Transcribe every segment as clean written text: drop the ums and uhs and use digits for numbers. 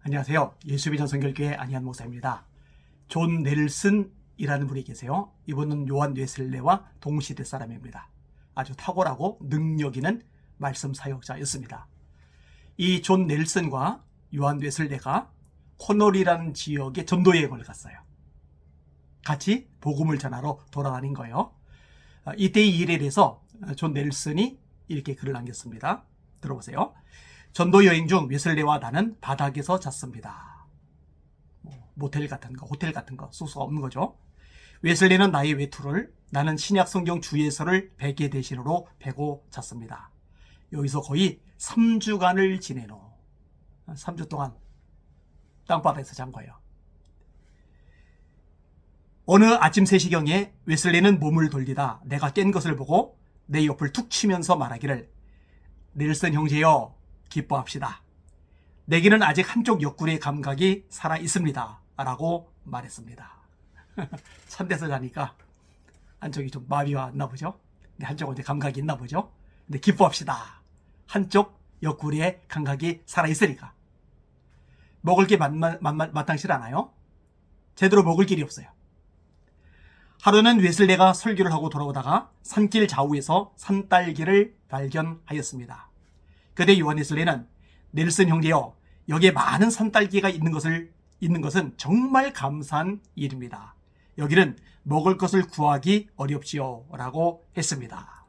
안녕하세요. 예수비전 성결교회 안희한 목사입니다. 존 넬슨이라는 분이 계세요. 이분은 요한 웨슬레와 동시대 사람입니다. 아주 탁월하고 능력 있는 말씀 사역자였습니다. 이 존 넬슨과 요한 웨슬레가 코널이라는 지역에 전도 여행을 갔어요. 같이 복음을 전하러 돌아다닌 거예요. 이때의 일에 대해서 존 넬슨이 이렇게 글을 남겼습니다. 들어보세요. 전도 여행 중 웨슬레와 나는 바닥에서 잤습니다. 모텔 같은 거, 호텔 같은 거, 숙소가 없는 거죠. 웨슬레는 나의 외투를, 나는 신약 성경 주예서를 베개 대신으로 베고 잤습니다. 여기서 거의 3주간을 지낸 후 3주 동안 땅바닥에서 잔 거예요. 어느 아침 3시경에 웨슬레는 몸을 돌리다 내가 깬 것을 보고 내 옆을 툭 치면서 말하기를, 넬슨 형제여, 기뻐합시다. 내게는 아직 한쪽 옆구리의 감각이 살아 있습니다. 라고 말했습니다. 산대서 자니까 한쪽이 좀 마비가 왔나 보죠. 근데 한쪽은 이제 감각이 있나 보죠. 근데 기뻐합시다. 한쪽 옆구리의 감각이 살아 있으니까. 먹을 게 마땅치 않아요. 제대로 먹을 길이 없어요. 하루는 웨슬레가 설교를 하고 돌아오다가 산길 좌우에서 산딸기를 발견하였습니다. 그때 요한 웨슬레는, 넬슨 형제여, 여기에 많은 산딸기가 있는 것은 정말 감사한 일입니다. 여기는 먹을 것을 구하기 어렵지요. 라고 했습니다.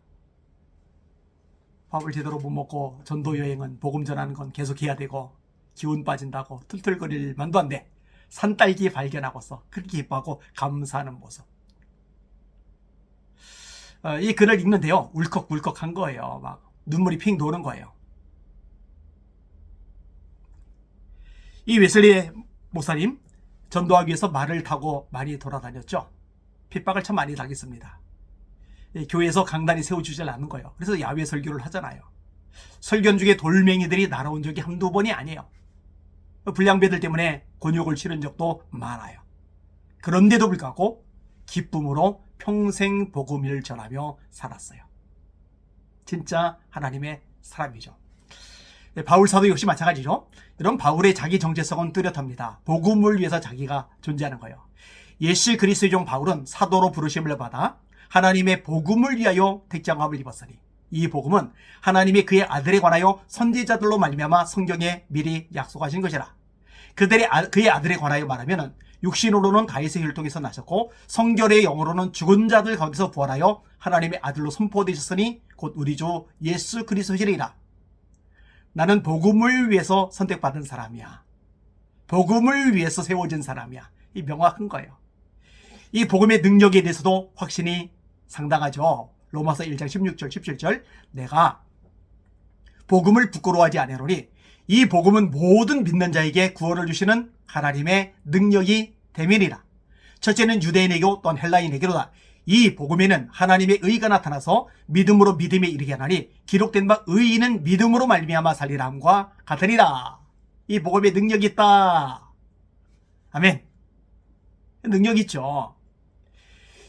밥을 제대로 못 먹고 전도 여행은 복음 전하는 건 계속해야 되고 기운 빠진다고 툴툴거릴 만도 한데 산딸기 발견하고서 그렇게 기뻐하고 감사하는 모습. 이 글을 읽는데요, 울컥울컥한 거예요. 막 눈물이 핑 도는 거예요. 이 웨슬리 목사님, 전도하기 위해서 말을 타고 많이 돌아다녔죠. 핍박을 참 많이 당했습니다. 교회에서 강단이 세워주질 않는 거예요. 그래서 야외 설교를 하잖아요. 설교 중에 돌멩이들이 날아온 적이 한두 번이 아니에요. 불량배들 때문에 곤욕을 치른 적도 많아요. 그런데도 불구하고 기쁨으로 평생 복음을 전하며 살았어요. 진짜 하나님의 사람이죠. 바울 사도 역시 마찬가지죠. 이런 바울의 자기 정체성은 뚜렷합니다. 복음을 위해서 자기가 존재하는 거예요. 예수 그리스도의 종 바울은 사도로 부르심을 받아 하나님의 복음을 위하여 택장함을 입었으니 이 복음은 하나님이 그의 아들에 관하여 선지자들로 말미암아 성경에 미리 약속하신 것이라. 그의 아들에 관하여 말하면 육신으로는 다윗의 혈통에서 나셨고 성결의 영으로는 죽은 자들 가운데서 부활하여 하나님의 아들로 선포되셨으니 곧 우리 주 예수 그리스도시리라. 나는 복음을 위해서 선택받은 사람이야. 복음을 위해서 세워진 사람이야. 이 명확한 거예요. 이 복음의 능력에 대해서도 확신이 상당하죠. 로마서 1장 16절 17절, 내가 복음을 부끄러워하지 아니하노니 이 복음은 모든 믿는 자에게 구원을 주시는 하나님의 능력이 됨이니라. 첫째는 유대인에게로 또한 헬라인에게로다. 이 복음에는 하나님의 의가 나타나서 믿음으로 믿음에 이르게 하나니 기록된 바 의인은 믿음으로 말미암아 살리라 함과 같으리라. 이 복음에 능력이 있다. 아멘. 능력이 있죠.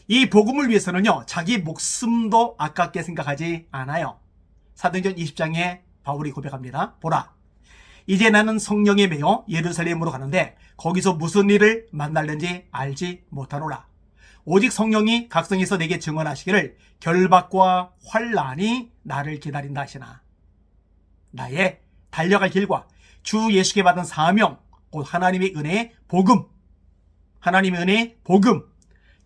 이 복음을 위해서는요, 자기 목숨도 아깝게 생각하지 않아요. 사도행전 20장에 바울이 고백합니다. 보라, 이제 나는 성령에 매여 예루살렘으로 가는데 거기서 무슨 일을 만날는지 알지 못하노라. 오직 성령이 각성에서 내게 증언하시기를 결박과 환난이 나를 기다린다 하시나. 나의 달려갈 길과 주 예수께 받은 사명, 곧 하나님의 은혜의 복음, 하나님의 은혜의 복음,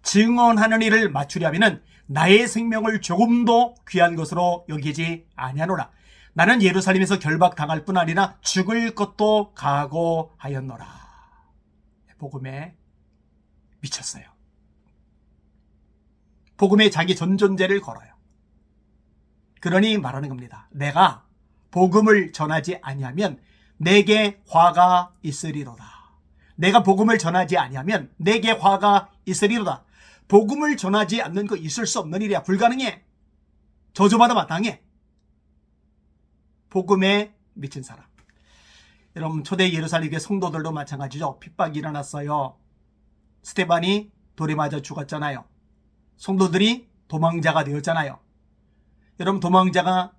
증언하는 일을 맞추려면 나의 생명을 조금도 귀한 것으로 여기지 아니하노라. 나는 예루살렘에서 결박당할 뿐 아니라 죽을 것도 각오하였노라. 복음에 미쳤어요. 복음에 자기 전존재를 걸어요. 그러니 말하는 겁니다. 내가 복음을 전하지 아니하면 내게 화가 있으리로다. 내가 복음을 전하지 아니하면 내게 화가 있으리로다. 복음을 전하지 않는 거 있을 수 없는 일이야. 불가능해. 저주받아 마땅해. 복음에 미친 사람. 여러분, 초대 예루살렘 교회 성도들도 마찬가지죠. 핍박이 일어났어요. 스테반이 돌에 맞아 죽었잖아요. 성도들이 도망자가 되었잖아요. 여러분, 도망자가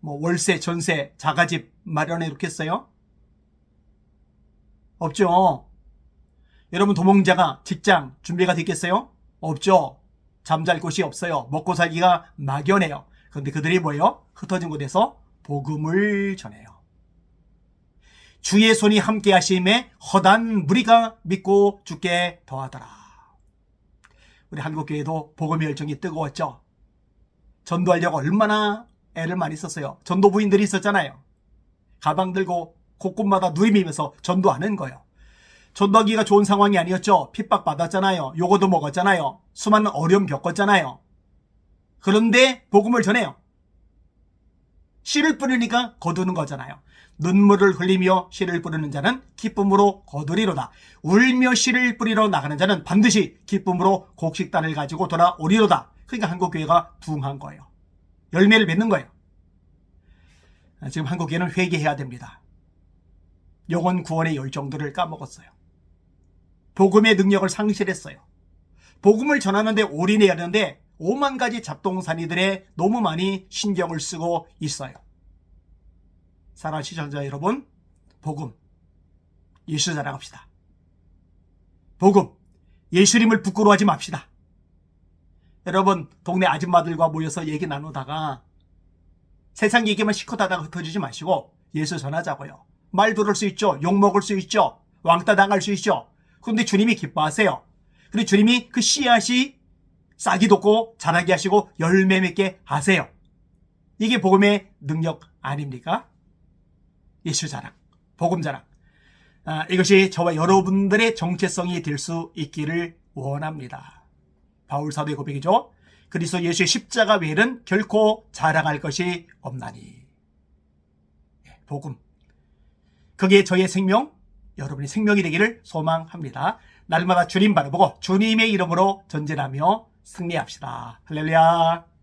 월세, 전세, 자가집 마련해 놓겠어요? 없죠. 여러분 도몽자가 직장 준비가 됐겠어요? 없죠. 잠잘 곳이 없어요. 먹고 살기가 막연해요. 그런데 그들이 뭐예요? 흩어진 곳에서 복음을 전해요. 주의 손이 함께 하심에 허단 무리가 믿고 죽게 더하더라. 우리 한국교회도 복음의 열정이 뜨거웠죠. 전도하려고 얼마나 애를 많이 썼어요. 전도 부인들이 있었잖아요. 가방 들고 곳곳마다 누리면서 전도하는 거예요. 전도하기가 좋은 상황이 아니었죠. 핍박받았잖아요. 요거도 먹었잖아요. 수많은 어려움 겪었잖아요. 그런데 복음을 전해요. 씨를 뿌리니까 거두는 거잖아요. 눈물을 흘리며 씨를 뿌리는 자는 기쁨으로 거두리로다. 울며 씨를 뿌리러 나가는 자는 반드시 기쁨으로 곡식단을 가지고 돌아오리로다. 그러니까 한국교회가 부흥한 거예요. 열매를 맺는 거예요. 지금 한국교회는 회개해야 됩니다. 영혼 구원의 열정들을 까먹었어요. 복음의 능력을 상실했어요. 복음을 전하는데 올인해야 하는데 5만 가지 잡동사니들에 너무 많이 신경을 쓰고 있어요. 사랑하는 시청자 여러분, 복음, 예수 자랑합시다. 복음, 예수님을 부끄러워하지 맙시다. 여러분, 동네 아줌마들과 모여서 얘기 나누다가 세상 얘기만 실컷 하다가 흩어지지 마시고 예수 전하자고요. 말 들을 수 있죠. 욕 먹을 수 있죠. 왕따 당할 수 있죠. 그런데 주님이 기뻐하세요. 그리고 주님이 그 씨앗이 싹이 돋고 자라게 하시고 열매 맺게 하세요. 이게 복음의 능력 아닙니까? 예수 자랑, 복음 자랑. 이것이 저와 여러분들의 정체성이 될 수 있기를 원합니다. 바울 사도의 고백이죠. 그리스도 예수의 십자가 외에는 결코 자랑할 것이 없나니. 복음. 그게 저의 생명, 여러분의 생명이 되기를 소망합니다. 날마다 주님 바라보고 주님의 이름으로 전진하며 승리합시다. 할렐루야.